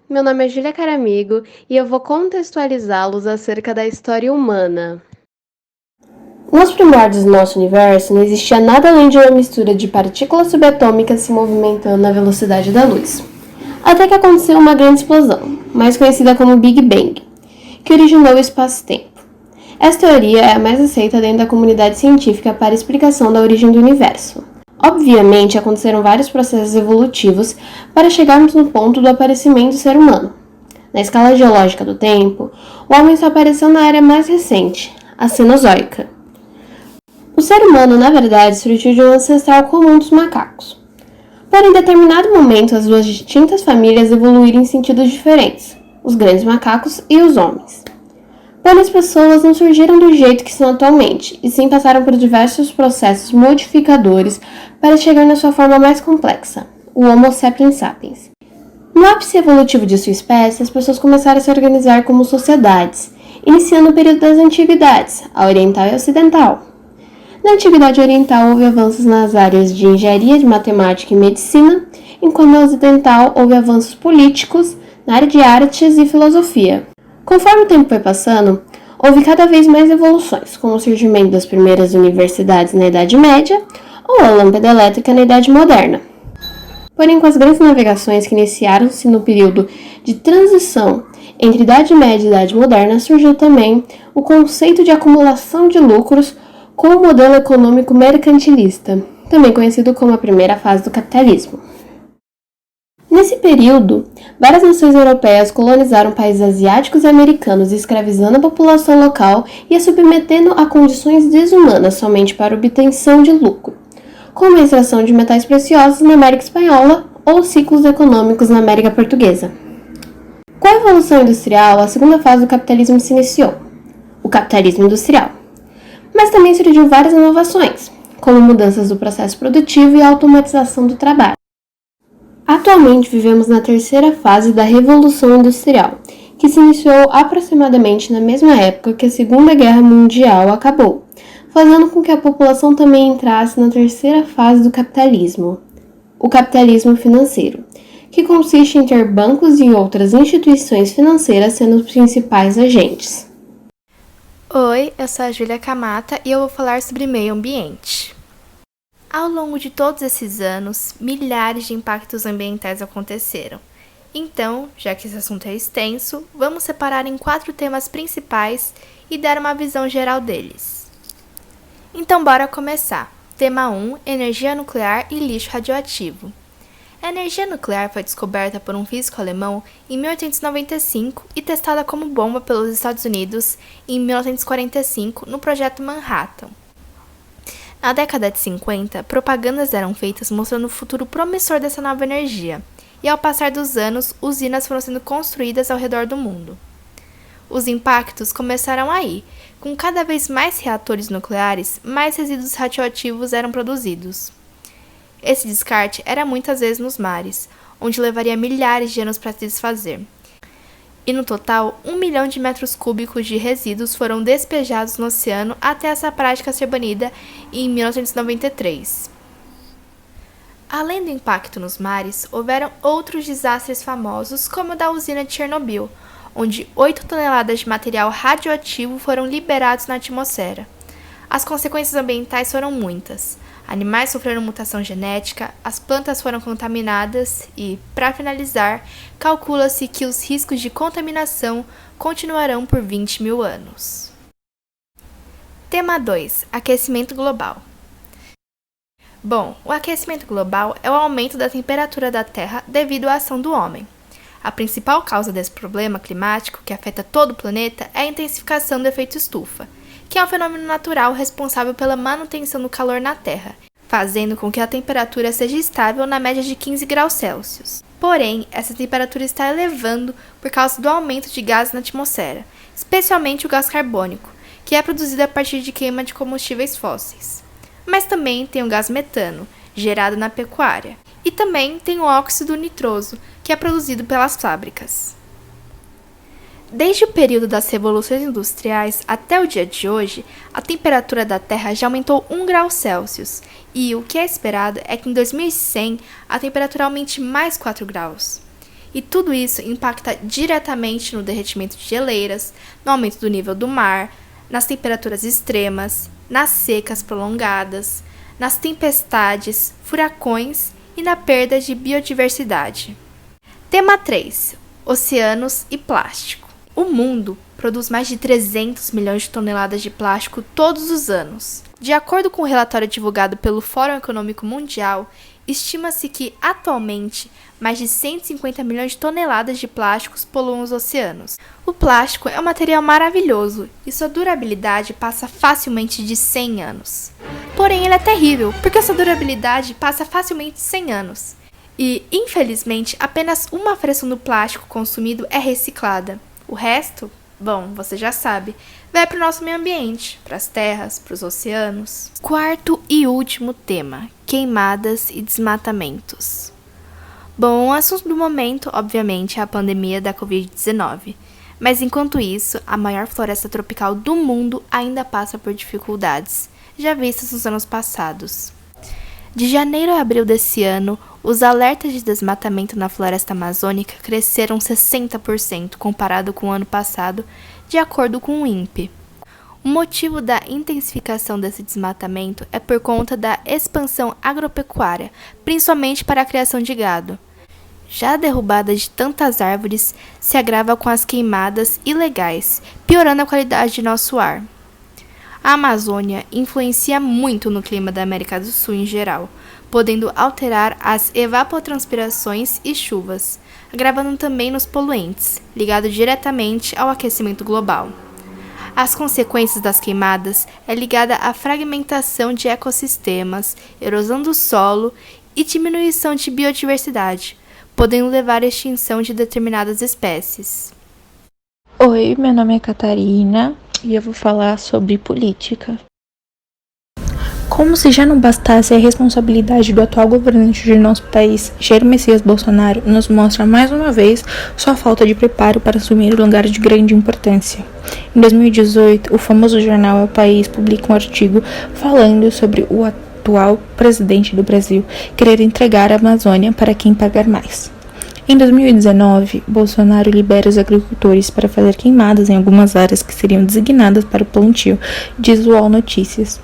Meu nome é Júlia Caramigo e eu vou contextualizá-los acerca da história humana. Nos primórdios do nosso universo, não existia nada além de uma mistura de partículas subatômicas se movimentando na velocidade da luz. Até que aconteceu uma grande explosão, mais conhecida como Big Bang, que originou o espaço-tempo. Essa teoria é a mais aceita dentro da comunidade científica para a explicação da origem do universo. Obviamente, aconteceram vários processos evolutivos para chegarmos no ponto do aparecimento do ser humano. Na escala geológica do tempo, o homem só apareceu na era mais recente, a Cenozoica. O ser humano, na verdade, surgiu de um ancestral comum dos macacos. Porém, em determinado momento, as duas distintas famílias evoluíram em sentidos diferentes, os grandes macacos e os homens. Porém, as pessoas não surgiram do jeito que são atualmente, e sim passaram por diversos processos modificadores para chegar na sua forma mais complexa, o Homo sapiens sapiens. No ápice evolutivo de sua espécie, as pessoas começaram a se organizar como sociedades, iniciando o período das antiguidades, a oriental e a ocidental. Na antiguidade oriental houve avanços nas áreas de engenharia, de matemática e medicina, enquanto na ocidental houve avanços políticos na área de artes e filosofia. Conforme o tempo foi passando, houve cada vez mais evoluções, como o surgimento das primeiras universidades na Idade Média ou a lâmpada elétrica na Idade Moderna. Porém, com as grandes navegações que iniciaram-se no período de transição entre Idade Média e Idade Moderna, surgiu também o conceito de acumulação de lucros com o modelo econômico mercantilista, também conhecido como a primeira fase do capitalismo. Nesse período, várias nações europeias colonizaram países asiáticos e americanos, escravizando a população local e a submetendo a condições desumanas somente para obtenção de lucro, como a extração de metais preciosos na América Espanhola ou ciclos econômicos na América Portuguesa. Com a Evolução Industrial, a segunda fase do capitalismo se iniciou, o capitalismo industrial. Mas também surgiu várias inovações, como mudanças do processo produtivo e a automatização do trabalho. Atualmente vivemos na terceira fase da Revolução Industrial, que se iniciou aproximadamente na mesma época que a Segunda Guerra Mundial acabou, fazendo com que a população também entrasse na terceira fase do capitalismo, o capitalismo financeiro, que consiste em ter bancos e outras instituições financeiras sendo os principais agentes. Oi, eu sou a Júlia Camata e eu vou falar sobre meio ambiente. Ao longo de todos esses anos, milhares de impactos ambientais aconteceram. Então, já que esse assunto é extenso, vamos separar em 4 temas principais e dar uma visão geral deles. Então, bora começar. Tema 1, energia nuclear e lixo radioativo. A energia nuclear foi descoberta por um físico alemão em 1895 e testada como bomba pelos Estados Unidos em 1945 no Projeto Manhattan. Na década de 50, propagandas eram feitas mostrando o futuro promissor dessa nova energia, e ao passar dos anos, usinas foram sendo construídas ao redor do mundo. Os impactos começaram aí. Com cada vez mais reatores nucleares, mais resíduos radioativos eram produzidos. Esse descarte era muitas vezes nos mares, onde levaria milhares de anos para se desfazer. E no total, 1 milhão de metros cúbicos de resíduos foram despejados no oceano até essa prática ser banida em 1993. Além do impacto nos mares, houveram outros desastres famosos, como o da usina de Chernobyl, onde 8 toneladas de material radioativo foram liberados na atmosfera. As consequências ambientais foram muitas. Animais sofreram mutação genética, as plantas foram contaminadas e, para finalizar, calcula-se que os riscos de contaminação continuarão por 20 mil anos. Tema 2. Aquecimento global. Bom, o aquecimento global é o aumento da temperatura da Terra devido à ação do homem. A principal causa desse problema climático que afeta todo o planeta é a intensificação do efeito estufa, que é um fenômeno natural responsável pela manutenção do calor na Terra, fazendo com que a temperatura seja estável na média de 15 graus Celsius. Porém, essa temperatura está elevando por causa do aumento de gases na atmosfera, especialmente o gás carbônico, que é produzido a partir de queima de combustíveis fósseis. Mas também tem o gás metano, gerado na pecuária, e também tem o óxido nitroso, que é produzido pelas fábricas. Desde o período das revoluções industriais até o dia de hoje, a temperatura da Terra já aumentou 1 grau Celsius, e o que é esperado é que em 2100 a temperatura aumente mais 4 graus. E tudo isso impacta diretamente no derretimento de geleiras, no aumento do nível do mar, nas temperaturas extremas, nas secas prolongadas, nas tempestades, furacões e na perda de biodiversidade. Tema 3. Oceanos e plástico. O mundo produz mais de 300 milhões de toneladas de plástico todos os anos. De acordo com o relatório divulgado pelo Fórum Econômico Mundial, estima-se que, atualmente, mais de 150 milhões de toneladas de plásticos poluem os oceanos. O plástico é um material maravilhoso e sua durabilidade passa facilmente de 100 anos. Porém, ele é terrível, porque sua durabilidade passa facilmente de 100 anos. E, infelizmente, apenas uma fração do plástico consumido é reciclada. O resto, bom, você já sabe, vai para o nosso meio ambiente, para as terras, para os oceanos. Quarto e último tema: queimadas e desmatamentos. Bom, o assunto do momento, obviamente, é a pandemia da Covid-19. Mas enquanto isso, a maior floresta tropical do mundo ainda passa por dificuldades, já vistas nos anos passados. De janeiro a abril desse ano, os alertas de desmatamento na floresta amazônica cresceram 60% comparado com o ano passado, de acordo com o INPE. O motivo da intensificação desse desmatamento é por conta da expansão agropecuária, principalmente para a criação de gado. Já a derrubada de tantas árvores se agrava com as queimadas ilegais, piorando a qualidade de nosso ar. A Amazônia influencia muito no clima da América do Sul em geral, podendo alterar as evapotranspirações e chuvas, agravando também nos poluentes, ligado diretamente ao aquecimento global. As consequências das queimadas é ligada à fragmentação de ecossistemas, erosão do solo e diminuição de biodiversidade, podendo levar à extinção de determinadas espécies. Oi, meu nome é Catarina e eu vou falar sobre política. Como se já não bastasse a responsabilidade do atual governante de nosso país, Jair Messias Bolsonaro, nos mostra mais uma vez sua falta de preparo para assumir um lugar de grande importância. Em 2018, o famoso jornal O País publica um artigo falando sobre o atual presidente do Brasil querer entregar a Amazônia para quem pagar mais. Em 2019, Bolsonaro libera os agricultores para fazer queimadas em algumas áreas que seriam designadas para o plantio, diz o UOL Notícias.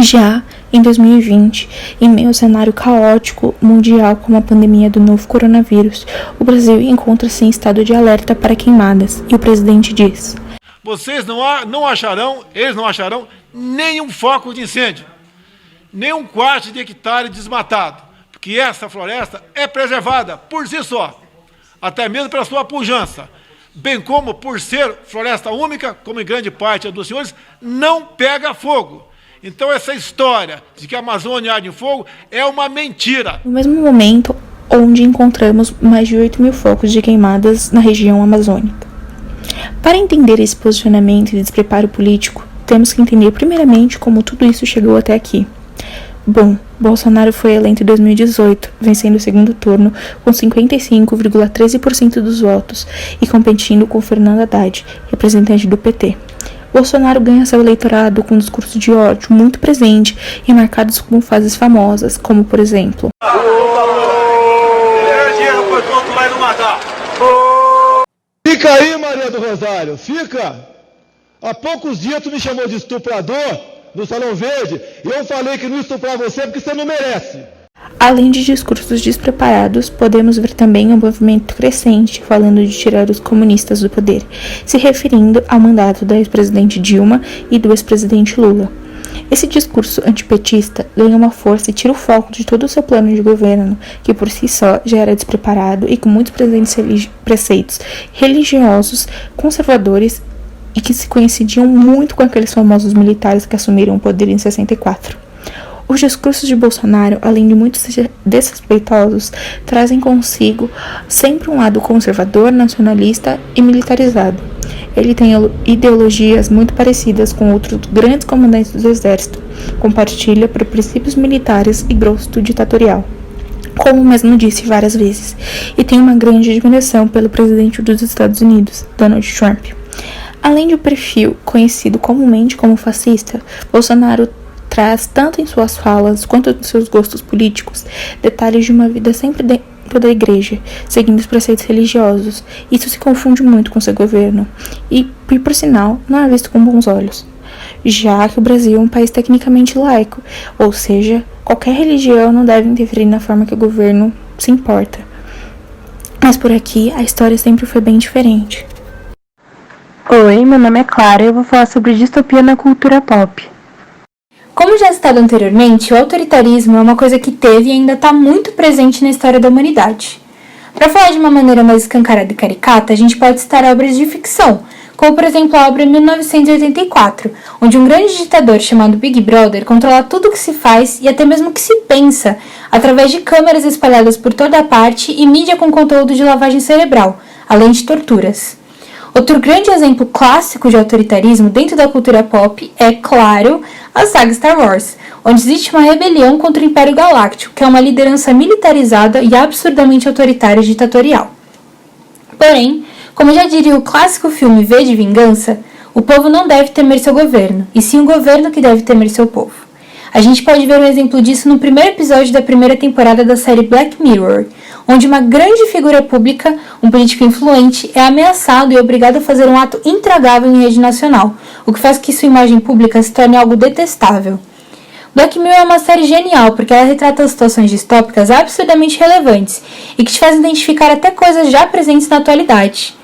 Já em 2020, em meio ao cenário caótico mundial como a pandemia do novo coronavírus, o Brasil encontra-se em estado de alerta para queimadas, e o presidente diz: eles não acharão nenhum foco de incêndio, nem um quarto de hectare desmatado, porque essa floresta é preservada por si só, até mesmo pela sua pujança, bem como por ser floresta úmica, como em grande parte dos senhores, não pega fogo. Então essa história de que a Amazônia arde em fogo é uma mentira. No mesmo momento, onde encontramos mais de 8 mil focos de queimadas na região amazônica. Para entender esse posicionamento e despreparo político, temos que entender primeiramente como tudo isso chegou até aqui. Bom, Bolsonaro foi eleito em 2018, vencendo o segundo turno com 55,13% dos votos e competindo com Fernando Haddad, representante do PT. Bolsonaro ganha seu eleitorado com um discurso de ódio muito presente e marcados com fases famosas, como por exemplo: Fica aí, Maria do Rosário, fica! Há poucos dias tu me chamou de estuprador no Salão Verde e eu falei que não ia estuprar você porque você não merece. Além de discursos despreparados, podemos ver também um movimento crescente falando de tirar os comunistas do poder, se referindo ao mandato da ex-presidente Dilma e do ex-presidente Lula. Esse discurso antipetista ganha uma força e tira o foco de todo o seu plano de governo, que por si só já era despreparado e com muitos preceitos religiosos, conservadores e que se coincidiam muito com aqueles famosos militares que assumiram o poder em 64. Os discursos de Bolsonaro, além de muitos desrespeitosos, trazem consigo sempre um lado conservador, nacionalista e militarizado. Ele tem ideologias muito parecidas com outros grandes comandantes do exército, compartilha por princípios militares e gosto ditatorial, como mesmo disse várias vezes, e tem uma grande admiração pelo presidente dos Estados Unidos, Donald Trump. Além do perfil conhecido comumente como fascista, Bolsonaro traz, tanto em suas falas quanto em seus gostos políticos, detalhes de uma vida sempre templo da igreja, seguindo os preceitos religiosos. Isso se confunde muito com seu governo e, por sinal, não é visto com bons olhos, já que o Brasil é um país tecnicamente laico, ou seja, qualquer religião não deve interferir na forma que o governo se importa. Mas por aqui, a história sempre foi bem diferente. Oi, meu nome é Clara e eu vou falar sobre distopia na cultura pop. Como já citado anteriormente, o autoritarismo é uma coisa que teve e ainda está muito presente na história da humanidade. Para falar de uma maneira mais escancarada e caricata, a gente pode citar obras de ficção, como por exemplo a obra 1984, onde um grande ditador chamado Big Brother controla tudo o que se faz e até mesmo o que se pensa, através de câmeras espalhadas por toda a parte e mídia com conteúdo de lavagem cerebral, além de torturas. Outro grande exemplo clássico de autoritarismo dentro da cultura pop é, claro, a saga Star Wars, onde existe uma rebelião contra o Império Galáctico, que é uma liderança militarizada e absurdamente autoritária e ditatorial. Porém, como já diria o clássico filme V de Vingança, o povo não deve temer seu governo, e sim o governo que deve temer seu povo. A gente pode ver um exemplo disso no primeiro episódio da primeira temporada da série Black Mirror, onde uma grande figura pública, um político influente, é ameaçado e obrigado a fazer um ato intragável em rede nacional, o que faz que sua imagem pública se torne algo detestável. Black Mirror é uma série genial porque ela retrata situações distópicas absurdamente relevantes e que te faz identificar até coisas já presentes na atualidade.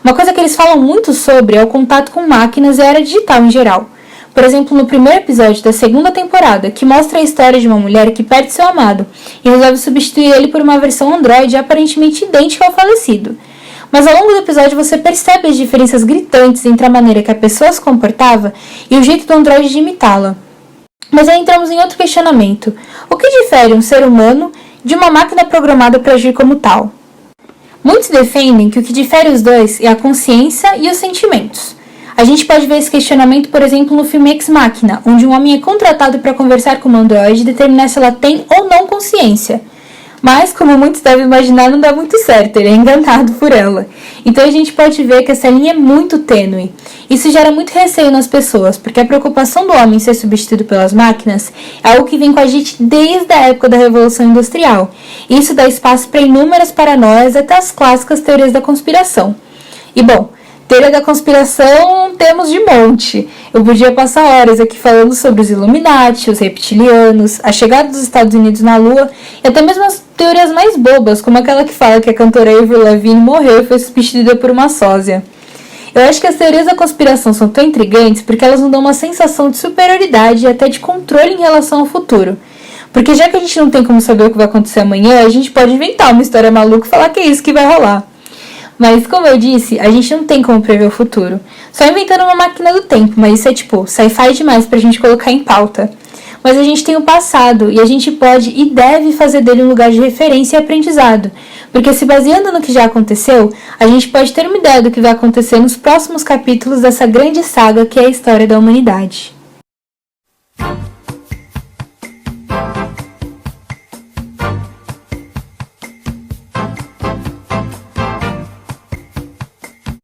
Uma coisa que eles falam muito sobre é o contato com máquinas e a era digital em geral. Por exemplo, no primeiro episódio da segunda temporada, que mostra a história de uma mulher que perde seu amado e resolve substituir ele por uma versão androide aparentemente idêntica ao falecido. Mas ao longo do episódio você percebe as diferenças gritantes entre a maneira que a pessoa se comportava e o jeito do androide de imitá-la. Mas aí entramos em outro questionamento. O que difere um ser humano de uma máquina programada para agir como tal? Muitos defendem que o que difere os dois é a consciência e os sentimentos. A gente pode ver esse questionamento, por exemplo, no filme Ex Machina, onde um homem é contratado para conversar com uma androide e determinar se ela tem ou não consciência. Mas, como muitos devem imaginar, não dá muito certo, ele é enganado por ela. Então a gente pode ver que essa linha é muito tênue. Isso gera muito receio nas pessoas, porque a preocupação do homem em ser substituído pelas máquinas é algo que vem com a gente desde a época da Revolução Industrial. E isso dá espaço para inúmeras paranoias, até as clássicas teorias da conspiração. E bom, teoria da conspiração temos de monte. Eu podia passar horas aqui falando sobre os Illuminati, os reptilianos, a chegada dos Estados Unidos na Lua e até mesmo as teorias mais bobas, como aquela que fala que a cantora Avril Lavigne morreu e foi substituída por uma sósia. Eu acho que as teorias da conspiração são tão intrigantes porque elas nos dão uma sensação de superioridade e até de controle em relação ao futuro. Porque já que a gente não tem como saber o que vai acontecer amanhã, a gente pode inventar uma história maluca e falar que é isso que vai rolar. Mas, como eu disse, a gente não tem como prever o futuro. Só inventando uma máquina do tempo, mas isso é tipo sci-fi demais pra gente colocar em pauta. Mas a gente tem o passado e a gente pode e deve fazer dele um lugar de referência e aprendizado. Porque se baseando no que já aconteceu, a gente pode ter uma ideia do que vai acontecer nos próximos capítulos dessa grande saga que é a história da humanidade.